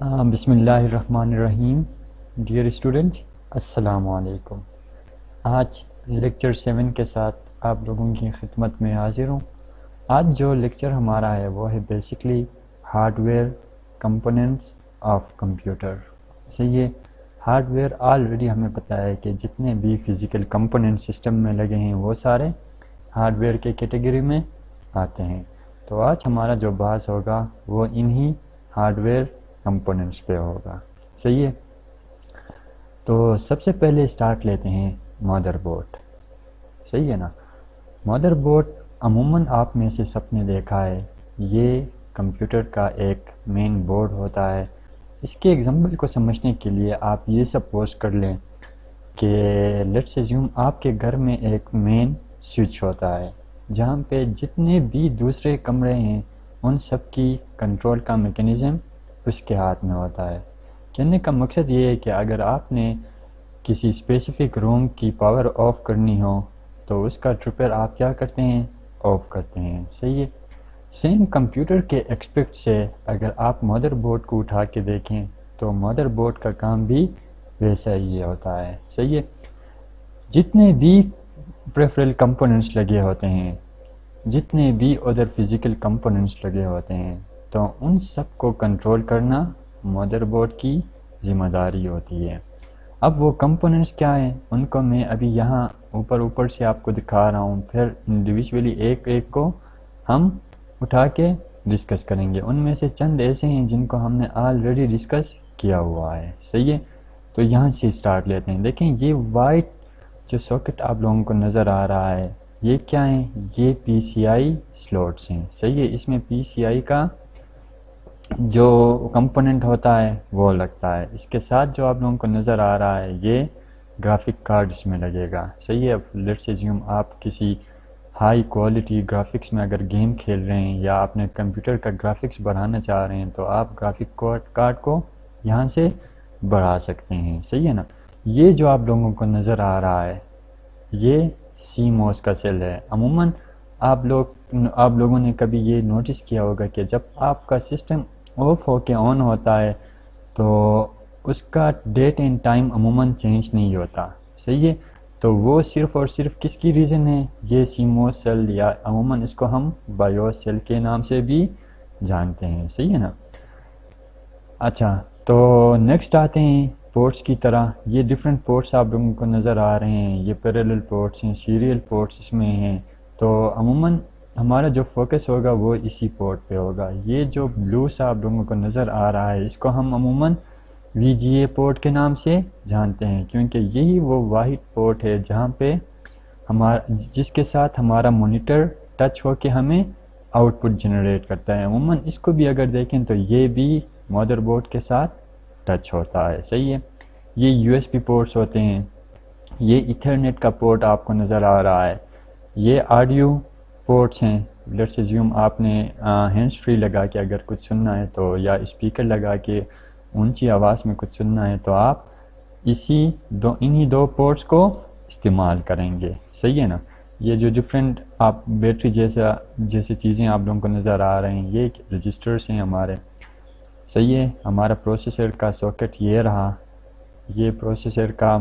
بسم اللہ الرحمن الرحیم. ڈیئر اسٹوڈنٹس، السلام علیکم. آج لیکچر 7 کے ساتھ آپ لوگوں کی خدمت میں حاضر ہوں. آج جو لیکچر ہمارا ہے وہ ہے basically hard where components of computer. صحیح ہے. ہارڈ ویئر آلریڈی ہمیں پتہ ہے کہ جتنے بھی فزیکل کمپوننٹ سسٹم میں لگے ہیں وہ سارے ہارڈ ویئر کے کیٹیگری میں آتے ہیں. تو آج ہمارا جو بحث ہوگا وہ انہی ہارڈ ویئر کمپوننٹس پہ ہوگا. صحیح ہے. تو سب سے پہلے اسٹارٹ لیتے ہیں مدر بورڈ. صحیح ہے نا. مدر بورڈ عموماً آپ میں سے سب نے دیکھا ہے، یہ کمپیوٹر کا ایک مین بورڈ ہوتا ہے. اس کے ایگزامپل کو سمجھنے کے لیے آپ یہ سپوز کر لیں کہ لیٹس اسیوم آپ کے گھر میں ایک مین سوئچ ہوتا ہے جہاں پہ جتنے بھی دوسرے کمرے ہیں ان سب کی کنٹرول کا میکینزم اس کے ہاتھ میں ہوتا ہے. کہنے کا مقصد یہ ہے کہ اگر آپ نے کسی اسپیسیفک روم کی پاور آف کرنی ہو تو اس کا ٹرپر آپ کیا کرتے ہیں؟ آف کرتے ہیں. صحیح ہے. سیم کمپیوٹر کے ایکسپیکٹ سے اگر آپ مدر بورڈ کو اٹھا کے دیکھیں تو مدر بورڈ کا کام بھی ویسا ہی ہوتا ہے. صحیح ہے. جتنے بھی پریفرل کمپوننٹس لگے ہوتے ہیں، جتنے بھی ادر فزیکل کمپوننٹس لگے ہوتے ہیں، تو ان سب کو کنٹرول کرنا مدر بورڈ کی ذمہ داری ہوتی ہے. اب وہ کمپوننٹس کیا ہیں ان کو میں ابھی یہاں اوپر سے آپ کو دکھا رہا ہوں، پھر انڈیویجولی ایک ایک کو ہم اٹھا کے ڈسکس کریں گے. ان میں سے چند ایسے ہیں جن کو ہم نے آلریڈی ڈسکس کیا ہوا ہے. صحیح ہے. تو یہاں سے اسٹارٹ لیتے ہیں. دیکھیں یہ وائٹ جو ساکٹ آپ لوگوں کو نظر آ رہا ہے یہ کیا ہیں؟ یہ پی سی آئی سلوٹس ہیں. صحیح ہے. اس میں پی سی آئی کا جو کمپوننٹ ہوتا ہے وہ لگتا ہے. اس کے ساتھ جو آپ لوگوں کو نظر آ رہا ہے یہ گرافک کارڈ اس میں لگے گا. صحیح ہے. لیٹس اسیوم آپ کسی ہائی کوالٹی گرافکس میں اگر گیم کھیل رہے ہیں یا اپنے کمپیوٹر کا گرافکس بڑھانا چاہ رہے ہیں تو آپ گرافک کارڈ کو یہاں سے بڑھا سکتے ہیں. صحیح ہے نا. یہ جو آپ لوگوں کو نظر آ رہا ہے یہ سی موس کا سیل ہے. عموماً آپ لوگوں نے کبھی یہ نوٹس کیا ہوگا کہ جب آپ کا سسٹم آف ہو کے آن ہوتا ہے تو اس کا ڈیٹ اینڈ ٹائم عموماً چینج نہیں ہوتا. صحیح ہے. تو وہ صرف اور صرف کس کی ریزن ہے؟ یہ سی موس سیل، یا عموماً اس کو ہم بایوس سیل کے نام سے بھی جانتے ہیں. صحیح ہے نا. اچھا، تو نیکسٹ آتے ہیں پورٹس کی طرح. یہ ڈیفرنٹ پورٹس آپ لوگوں کو نظر آ رہے ہیں. یہ پیریلل پورٹس ہیں، سیریل پورٹس اس میں ہیں. تو عموماً ہمارا جو فوکس ہوگا وہ اسی پورٹ پہ ہوگا. یہ جو بلو سا آپ لوگوں کو نظر آ رہا ہے اس کو ہم عموماً وی جی اے پورٹ کے نام سے جانتے ہیں، کیونکہ یہی وہ واحد پورٹ ہے جہاں پہ جس کے ساتھ ہمارا مانیٹر ٹچ ہو کے ہمیں آؤٹ پٹ جنریٹ کرتا ہے. عموماً اس کو بھی اگر دیکھیں تو یہ بھی مدر بورڈ کے ساتھ ٹچ ہوتا ہے. صحیح ہے. یہ یو ایس بی پورٹس ہوتے ہیں. یہ ایتھرنیٹ کا پورٹ آپ کو نظر آ رہا ہے. یہ آڈیو پورٹس ہیں. لیٹس اسیوم آپ نے ہینڈز فری لگا کے اگر کچھ سننا ہے تو، یا اسپیکر لگا کے اونچی آواز میں کچھ سننا ہے تو آپ انہی دو پورٹس کو استعمال کریں گے. صحیح ہے نا. یہ جو ڈفرینٹ آپ بیٹری جیسے چیزیں آپ لوگوں کو نظر آ رہے ہیں یہ رجسٹرز ہیں ہمارے. صحیح ہے. ہمارا پروسیسر کا ساکٹ یہ رہا. یہ پروسیسر کا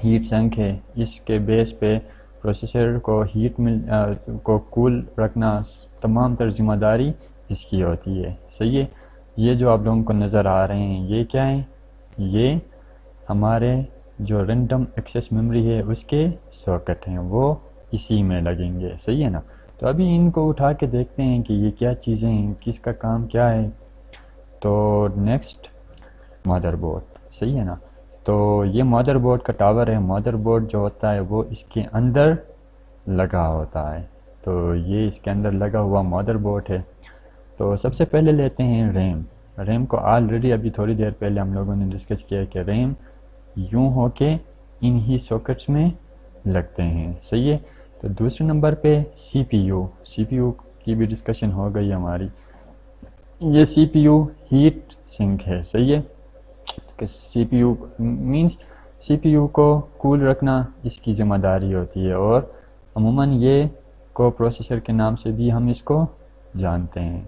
ہیٹ سنک ہے. اس کے بیس پہ پروسیسر کو کو کول رکھنا تمام تر ذمہ داری اس کی ہوتی ہے. صحیح ہے. یہ جو آپ لوگوں کو نظر آ رہے ہیں یہ کیا ہیں؟ یہ ہمارے جو رینڈم ایکسیس میموری ہے اس کے ساکٹ ہیں، وہ اسی میں لگیں گے. صحیح ہے نا. تو ابھی ان کو اٹھا کے دیکھتے ہیں کہ یہ کیا چیزیں ہیں، کس کا کام کیا ہے. تو نیکسٹ مدر بورڈ. صحیح ہے نا. تو یہ مدر بورڈ کا ٹاور ہے. مدر بورڈ جو ہوتا ہے وہ اس کے اندر لگا ہوتا ہے. تو یہ اس کے اندر لگا ہوا مدر بورڈ ہے. تو سب سے پہلے لیتے ہیں ریم. ریم کو آلریڈی ابھی تھوڑی دیر پہلے ہم لوگوں نے ڈسکس کیا کہ ریم یوں ہو کے انہی ساکٹس میں لگتے ہیں. صحیح ہے. تو دوسرے نمبر پہ سی پی یو. سی پی یو کی بھی ڈسکشن ہو گئی ہماری. یہ سی پی یو ہیٹ سنک ہے. صحیح ہے. کہ سی پی یو مینس سی پی یو کو کول رکھنا اس کی ذمہ داری ہوتی ہے، اور عموماً یہ کو پروسیسر کے نام سے بھی ہم اس کو جانتے ہیں.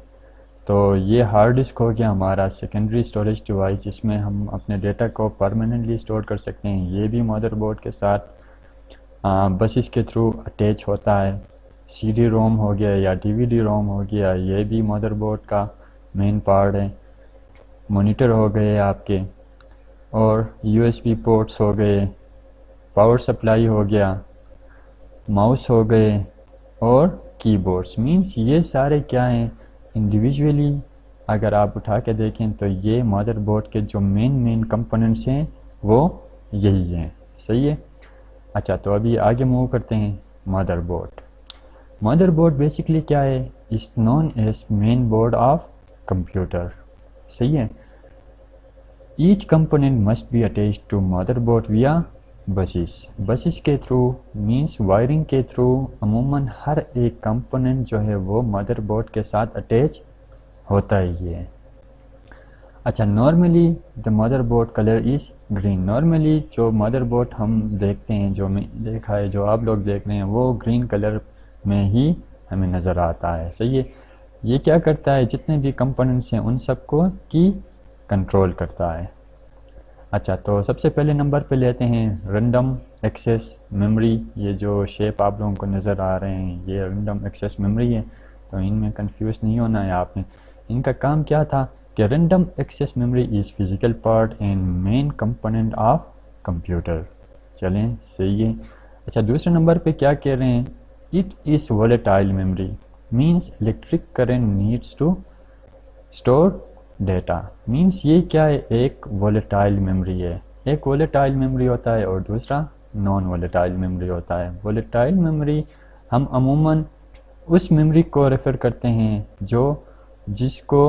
تو یہ ہارڈ ڈسک ہو گیا ہمارا سیکنڈری اسٹوریج ڈیوائس، جس میں ہم اپنے ڈیٹا کو پرماننٹلی اسٹور کر سکتے ہیں. یہ بھی مدر بورڈ کے ساتھ بسز کے تھرو اٹیچ ہوتا ہے. سی ڈی روم ہو گیا یا ڈی وی ڈی روم ہو گیا، یہ بھی مدر بورڈ کا مین پارٹ ہے. مانیٹر ہو گئے آپ کے، اور یو ایس بی پورٹس ہو گئے، پاور سپلائی ہو گیا، ماؤس ہو گئے اور کی بورڈس. مینس یہ سارے کیا ہیں انڈیویجولی اگر آپ اٹھا کے دیکھیں تو یہ مدر بورڈ کے جو مین کمپوننٹس ہیں وہ یہی ہیں. صحیح ہے. اچھا تو ابھی آگے موو کرتے ہیں. Motherboard. Motherboard basically کیا ہے؟ Is known as main board of computer. صحیح ہے. Each component must be attach to motherboard via buses. Buses کے تھرو مینس وائرنگ کے تھرو عموماً ہر ایک کمپوننٹ جو ہے وہ مدر بورڈ کے ساتھ اٹیچ ہوتا ہی ہے. اچھا normally the mother board colour is green. Normally جو مدر بورڈ ہم دیکھتے ہیں، جو میں دیکھا ہے، جو آپ لوگ دیکھ رہے ہیں، وہ گرین کلر میں ہی ہمیں نظر آتا ہے. صحیح ہے. یہ کیا کرتا ہے؟ جتنے بھی کمپوننٹس ہیں ان سب کو کی کنٹرول کرتا ہے. اچھا تو سب سے پہلے نمبر پہ لیتے ہیں رینڈم ایکسیس میموری. یہ جو شیپ آپ لوگوں کو نظر آ رہے ہیں یہ رینڈم ایکسیس میموری ہے، تو ان میں کنفیوز نہیں ہونا ہے آپ نے. ان کا کام کیا تھا کہ random access memory is physical part and main component of computer. چلیں صحیح ہے. اچھا دوسرے نمبر پہ کیا کہہ رہے ہیں؟ It is volatile memory means electric current needs to store data. Means یہ کیا ہے؟ ایک volatile memory ہے. ایک volatile memory ہوتا ہے اور دوسرا non volatile memory ہوتا ہے. volatile memory ہم عموماً اس میموری کو ریفر کرتے ہیں جس کو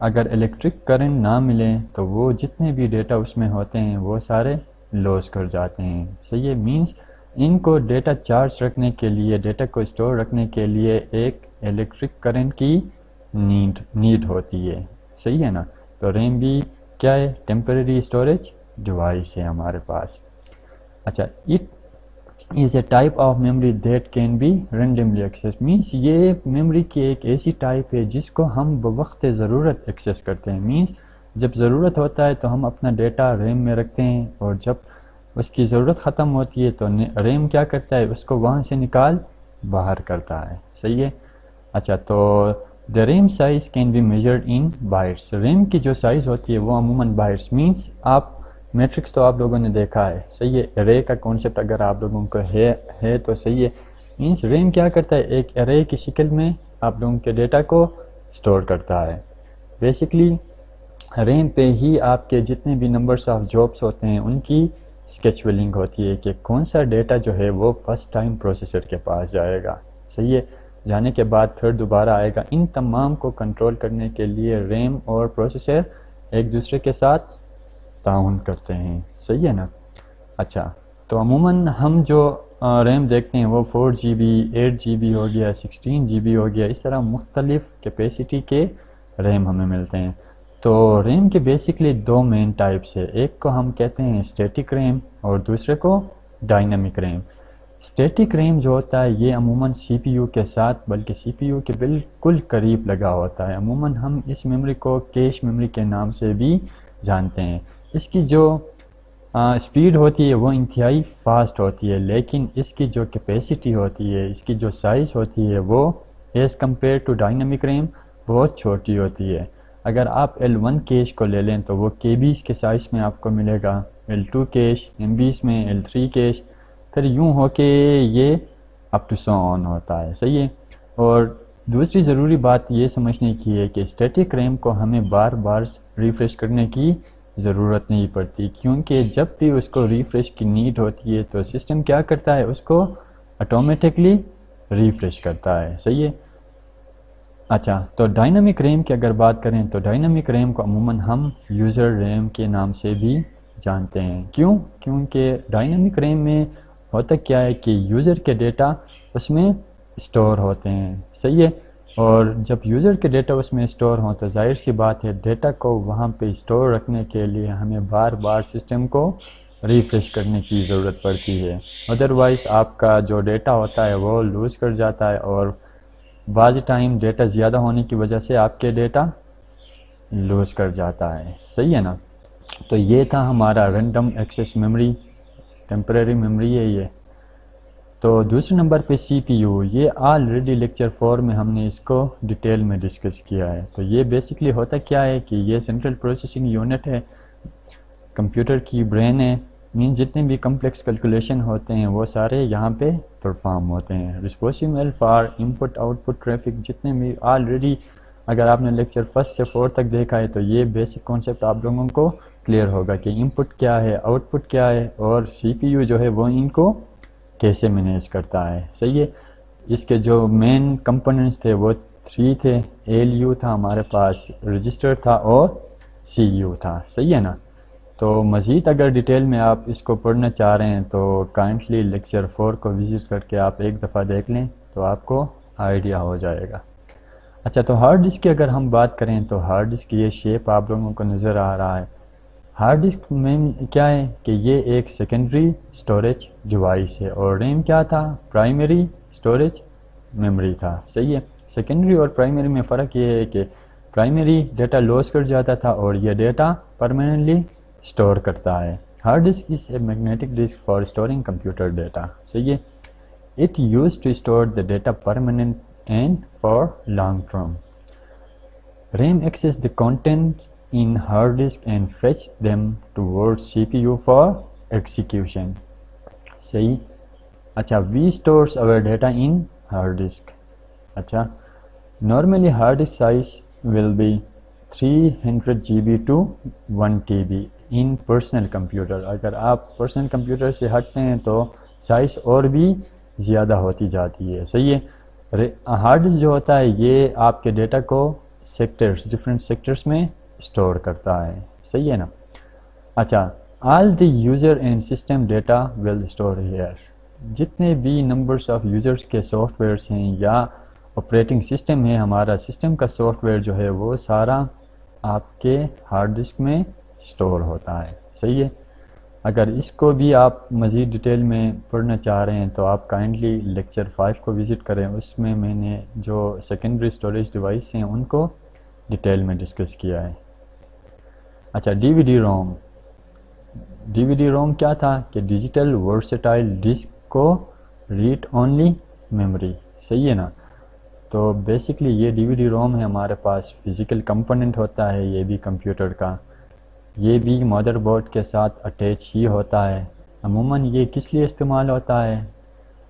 اگر الیکٹرک کرنٹ نہ ملے تو وہ جتنے بھی ڈیٹا اس میں ہوتے ہیں وہ سارے لوس کر جاتے ہیں. صحیح ہے. مینس ان کو ڈیٹا چارج رکھنے کے لیے، ڈیٹا کو اسٹور رکھنے کے لیے ایک الیکٹرک کرنٹ کی نیڈ ہوتی ہے. صحیح ہے نا. تو ریم بھی کیا ہے؟ ٹیمپریری اسٹوریج ڈیوائس ہے ہمارے پاس. اچھا it is a type of memory that can be randomly access. Means یہ میموری کی ایک ایسی ٹائپ ہے جس کو ہم بوقت ضرورت ایکسیس کرتے ہیں. مینس جب ضرورت ہوتا ہے تو ہم اپنا ڈیٹا ریم میں رکھتے ہیں، اور جب اس کی ضرورت ختم ہوتی ہے تو ریم کیا کرتا ہے؟ اس کو وہاں سے نکال باہر کرتا ہے. صحیح ہے. اچھا تو the RAM size can be measured in bytes. RAM کی جو سائز ہوتی ہے وہ عموماً بائٹس. مینس آپ میٹرکس تو آپ لوگوں نے دیکھا ہے. صحیح ہے. ارے کا کانسیپٹ اگر آپ لوگوں کو ہے تو صحیح ہے. مینس ریم کیا کرتا ہے؟ ایک ارے کی شکل میں آپ لوگوں کے ڈیٹا کو اسٹور کرتا ہے. بیسکلی ریم پہ ہی آپ کے جتنے بھی نمبرز آف جابس ہوتے ہیں ان کی اسکیچولنگ ہوتی ہے کہ کون سا ڈیٹا جو ہے وہ فرسٹ ٹائم پروسیسر کے پاس جائے گا. صحیح ہے. جانے کے بعد پھر دوبارہ آئے گا. ان تمام کو کنٹرول کرنے کے لیے ریم اور پروسیسر ایک دوسرے کے ساتھ تعاون کرتے ہیں. صحیح ہے نا. اچھا تو عموماً ہم جو ریم دیکھتے ہیں وہ 4 GB 8 GB ہو گیا، 16 GB ہو گیا، اس طرح مختلف کیپیسٹی کے ریم ہمیں ملتے ہیں. تو ریم کے بیسکلی دو مین ٹائپس ہے. ایک کو ہم کہتے ہیں اسٹیٹک ریم اور دوسرے کو ڈائنامک ریم. اسٹیٹک ریم جو ہوتا ہے یہ عموماً سی پی یو کے ساتھ، بلکہ سی پی یو کے بالکل قریب لگا ہوتا ہے. عموماً ہم اس میموری کو کیش میموری کے نام سے بھی جانتے ہیں. اس کی جو اسپیڈ ہوتی ہے وہ انتہائی فاسٹ ہوتی ہے، لیکن اس کی جو کیپیسٹی ہوتی ہے، اس کی جو سائز ہوتی ہے وہ as compare to dynamic RAM بہت چھوٹی ہوتی ہے. اگر آپ L1 کیش کو لے لیں تو وہ کے بیز کے سائز میں آپ کو ملے گا، L2 کیش ایم بیز میں، L3 کیش، پھر یوں ہو کے یہ اپ ٹو سو آن ہوتا ہے. صحیح ہے. اور دوسری ضروری بات یہ سمجھنے کی ہے کہ اسٹیٹک ریم کو ہمیں بار بار ریفریش کرنے کی ضرورت نہیں پڑتی، کیونکہ جب بھی اس کو ریفریش کی نیڈ ہوتی ہے تو سسٹم کیا کرتا ہے؟ اس کو آٹومیٹکلی ریفریش کرتا ہے. صحیح ہے. اچھا تو ڈائنامک ریم کی اگر بات کریں تو ڈائنامک ریم کو عموماً ہم یوزر ریم کے نام سے بھی جانتے ہیں. کیوں؟ کیونکہ ڈائنامک ریم میں ہوتا کیا ہے کہ یوزر کے ڈیٹا اس میں اسٹور ہوتے ہیں. صحیح ہے. اور جب یوزر کے ڈیٹا اس میں اسٹور ہوں تو ظاہر سی بات ہے ڈیٹا کو وہاں پہ اسٹور رکھنے کے لیے ہمیں بار بار سسٹم کو ریفریش کرنے کی ضرورت پڑتی ہے. ادروائز آپ کا جو ڈیٹا ہوتا ہے وہ لوز کر جاتا ہے، اور بعض ٹائم ڈیٹا زیادہ ہونے کی وجہ سے آپ کے ڈیٹا لوز کر جاتا ہے، صحیح ہے نا. تو یہ تھا ہمارا random access memory, temporary memory ہے یہ. تو دوسرے نمبر پہ سی پی یو، یہ آلریڈی لیکچر 4 میں ہم نے اس کو ڈیٹیل میں ڈسکس کیا ہے. تو یہ بیسکلی ہوتا کیا ہے کہ یہ سینٹرل پروسیسنگ یونٹ ہے، کمپیوٹر کی برین ہے. مینز جتنے بھی کمپلیکس کیلکولیشن ہوتے ہیں وہ سارے یہاں پہ پرفارم ہوتے ہیں. Responsible for input out put traffic, جتنے بھی آلریڈی اگر آپ نے لیکچر 1 سے 4 تک دیکھا ہے تو یہ بیسک کانسیپٹ آپ لوگوں کو کلیئر ہوگا کہ انپٹ کیا ہے، آؤٹ پٹ کیا ہے، اور سی پی یو جو ہے وہ ان کو کیسے مینیج کرتا ہے. صحیح ہے. اس کے جو مین کمپوننٹس تھے وہ 3 تھے. ایل یو تھا ہمارے پاس، رجسٹر تھا، اور سی یو تھا. صحیح ہے نا. تو مزید اگر ڈیٹیل میں آپ اس کو پڑھنا چاہ رہے ہیں تو کائنڈلی لیکچر 4 کو وزٹ کر کے آپ ایک دفعہ دیکھ لیں تو آپ کو آئیڈیا ہو جائے گا. اچھا، تو ہارڈ ڈسک کی اگر ہم بات کریں تو ہارڈ ڈسک کی یہ شیپ آپ لوگوں کو نظر آ رہا ہے. ہارڈ ڈسک میں کیا ہے کہ یہ ایک سیکنڈری سٹوریج ڈیوائس ہے، اور ریم کیا تھا؟ پرائمری سٹوریج میموری تھا. صحیح ہے. سیکنڈری اور پرائمری میں فرق یہ ہے کہ پرائمری ڈیٹا لوس کر جاتا تھا اور یہ ڈیٹا پرماننٹلی اسٹور کرتا ہے. Hard disk is a magnetic disk for storing computer data. صحیح ہے. It use to store the data permanent and for long term. RAM access the contents in hard disk and fetch them towards CPU for execution. صحیح. اچھا، we stores our data in hard disk. اچھا، normally hard disk size will be 300 GB to 1 TB in personal computer. اگر آپ personal computer سے ہٹتے ہیں تو size اور بھی زیادہ ہوتی جاتی ہے. صحیح ہے. ہارڈ ڈسک جو ہوتا ہے یہ آپ کے ڈیٹا کو سیکٹرز، ڈفرینٹ سیکٹرز میں اسٹور کرتا ہے. صحیح ہے نا. اچھا، all the user and system data will store here. جتنے بھی نمبرس آف یوزرس کے سافٹ ویئرس ہیں یا آپریٹنگ سسٹم ہے، ہمارا سسٹم کا سافٹ ویئر جو ہے وہ سارا آپ کے ہارڈ ڈسک میں اسٹور ہوتا ہے. صحیح ہے. اگر اس کو بھی آپ مزید ڈیٹیل میں پڑھنا چاہ رہے ہیں تو آپ کائنڈلی لیکچر 5 کو وزٹ کریں. اس میں میں نے جو سیکنڈری اسٹوریج ڈیوائس ہیں ان کو ڈیٹیل میں ڈسکس کیا ہے. اچھا، ڈی وی ڈی روم. ڈی وی ڈی روم کیا تھا کہ ڈیجیٹل ورسٹائل ڈسک کو ریڈ اونلی میموری. صحیح ہے نا. تو بیسکلی یہ ڈی وی ڈی روم ہے ہمارے پاس، فزیکل کمپوننٹ ہوتا ہے یہ بھی کمپیوٹر کا. یہ بھی مدر بورڈ کے ساتھ اٹیچ ہی ہوتا ہے. عموماً یہ کس لیے استعمال ہوتا ہے؟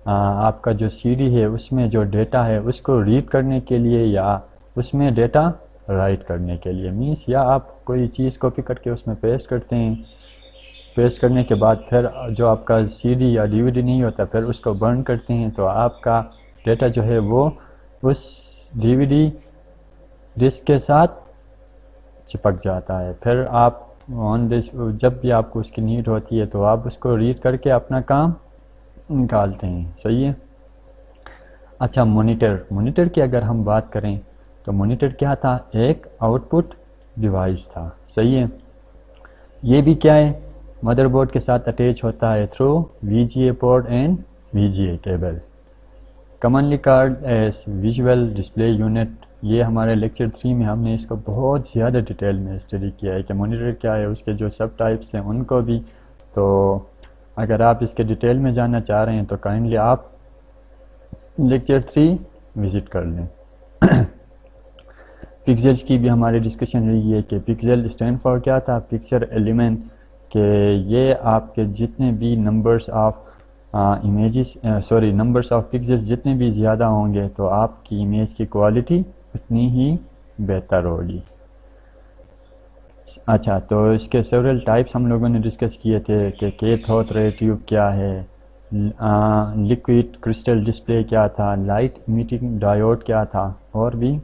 آپ کا جو سی ڈی ہے اس میں جو ڈیٹا ہے اس کو ریڈ کرنے کے لیے یا اس میں ڈیٹا رائٹ کرنے کے لیے. مینس یا آپ کوئی چیز کاپی کر کے اس میں پیسٹ کرتے ہیں، پیسٹ کرنے کے بعد پھر جو آپ کا سی ڈی یا ڈی وی ڈی نہیں ہوتا پھر اس کو برن کرتے ہیں تو آپ کا ڈیٹا جو ہے وہ اس ڈی وی ڈی ڈسک کے ساتھ چپک جاتا ہے. پھر آپ جب بھی آپ کو اس کی نیڈ ہوتی ہے تو آپ اس کو ریڈ کر کے اپنا کام نکالتے ہیں. صحیح ہے. اچھا، مانیٹر کی اگر ہم بات کریں تو مانیٹر کیا تھا؟ ایک آؤٹ پٹ ڈیوائس تھا. صحیح ہے. یہ بھی کیا ہے؟ مدر بورڈ کے ساتھ اٹیچ ہوتا ہے through V G A port and V G A cable. Commonly called as visual display unit. یہ ہمارے لیکچر 3 میں ہم نے اس کو بہت زیادہ ڈیٹیل میں اسٹڈی کیا ہے کہ مانیٹر کیا ہے، اس کے جو سب ٹائپس ہیں ان کو بھی. تو اگر آپ اس کے ڈیٹیل میں جاننا چاہ رہے ہیں تو کائنڈلی آپ لیکچر 3 وزٹ کر لیں. پکسلز کی بھی ہماری ڈسکشن رہی ہے کہ پکسل اسٹینڈ فار کیا تھا؟ Picture element. کہ یہ آپ کے جتنے بھی numbers of numbers of pixels جتنے بھی زیادہ ہوں گے تو آپ کی امیج کی کوالٹی اتنی ہی بہتر ہوگی. اچھا، تو اس کے سیورل ٹائپس ہم لوگوں نے ڈسکس کیے تھے کہ کیتھود رے ٹیوب کیا ہے، لیکوئڈ کرسٹل ڈسپلے کیا تھا، لائٹ ایمیٹنگ ڈائیوڈ کیا تھا، اور بھی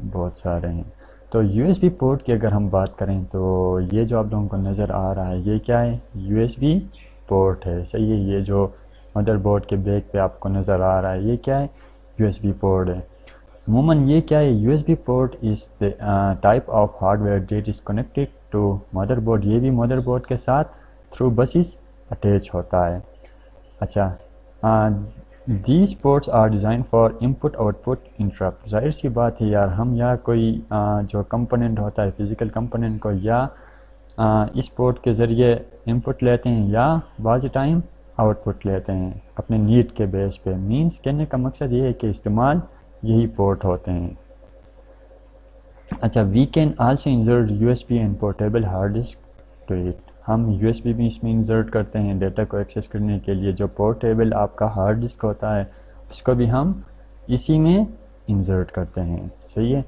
بہت سارے ہیں. تو یو ایس بی پورٹ کی اگر ہم بات کریں تو یہ جو آپ لوگوں کو نظر آ رہا ہے یہ کیا ہے؟ یو ایس بی پورٹ ہے. صحیح ہے. یہ جو مدر بورڈ کے بیک پہ آپ کو نظر آ رہا ہے یہ کیا ہے؟ یو ایس بی پورٹ ہے. عموماً یہ کیا ہے؟ U S B port is the type of hardware that is connected to motherboard. یہ بھی مدر بورڈ کے ساتھ تھرو بسز اٹیچ ہوتا ہے. اچھا، these ports are design for input output interrupt. ظاہر سی بات ہے یار، ہم یا کوئی جو کمپوننٹ ہوتا ہے فزیکل کمپوننٹ کو یا اس پورٹ کے ذریعے انپٹ لیتے ہیں یا بعض ٹائم آؤٹ پٹ لیتے ہیں اپنے نیڈ کے بیس پہ. مینس کہنے کا مقصد یہ ہے کہ استعمال یہی پورٹ ہوتے ہیں. اچھا، we can also insert U S B and portable hard disk to it. ہم یو ایس بی بھی اس میں انسرٹ کرتے ہیں ڈیٹا کو ایکسیس کرنے کے لیے. جو پورٹیبل آپ کا ہارڈ ڈسک ہوتا ہے اس کو بھی ہم اسی میں انسرٹ کرتے ہیں. صحیح ہے.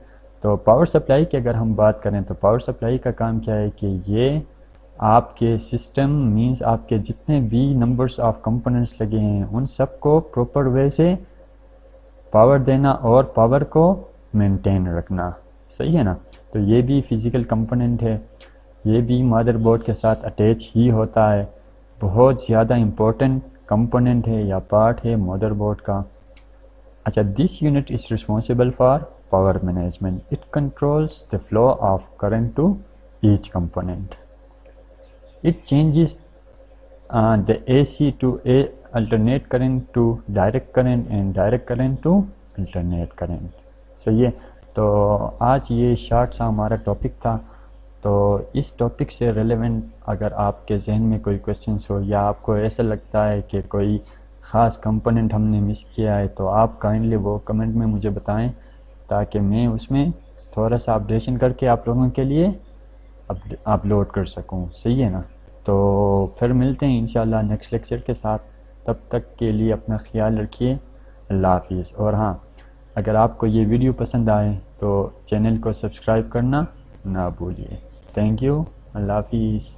تو پاور سپلائی کی اگر ہم بات کریں تو پاور سپلائی کا کام کیا ہے کہ یہ آپ کے سسٹم مینس آپ کے جتنے بھی نمبرز آف کمپوننٹس لگے ہیں ان سب کو پراپر وے سے پاور دینا اور پاور کو مینٹین رکھنا. صحیح ہے نا. تو یہ بھی فزیکل کمپوننٹ ہے، یہ بھی مادر بورڈ کے ساتھ اٹیچ ہی ہوتا ہے. بہت زیادہ امپورٹنٹ کمپوننٹ ہے یا پارٹ ہے مادر بورڈ کا. اچھا، this unit is responsible for power management. It controls the flow of current to each component. It changes the AC to alternate current to direct current and direct current to alternate current. صحیح ہے. تو آج یہ short سا ہمارا topic تھا. تو اس topic سے ریلیونٹ اگر آپ کے ذہن میں کوئی کویسچنس ہو یا آپ کو ایسا لگتا ہے کہ کوئی خاص کمپوننٹ ہم نے مس کیا ہے تو آپ کائنڈلی وہ کمنٹ میں مجھے بتائیں تاکہ میں اس میں تھوڑا سا اپڈیشن کر کے آپ لوگوں کے لیے اپلوڈ کر سکوں. صحیح ہے نا. تو پھر ملتے ہیں انشاءاللہ نیکسٹ لیکچر کے ساتھ. تب تک کے لیے اپنا خیال رکھیے. اللہ حافظ. اور ہاں، اگر آپ کو یہ ویڈیو پسند آئے تو چینل کو سبسکرائب کرنا نہ بھولیے. Thank you. اللہ حافظ.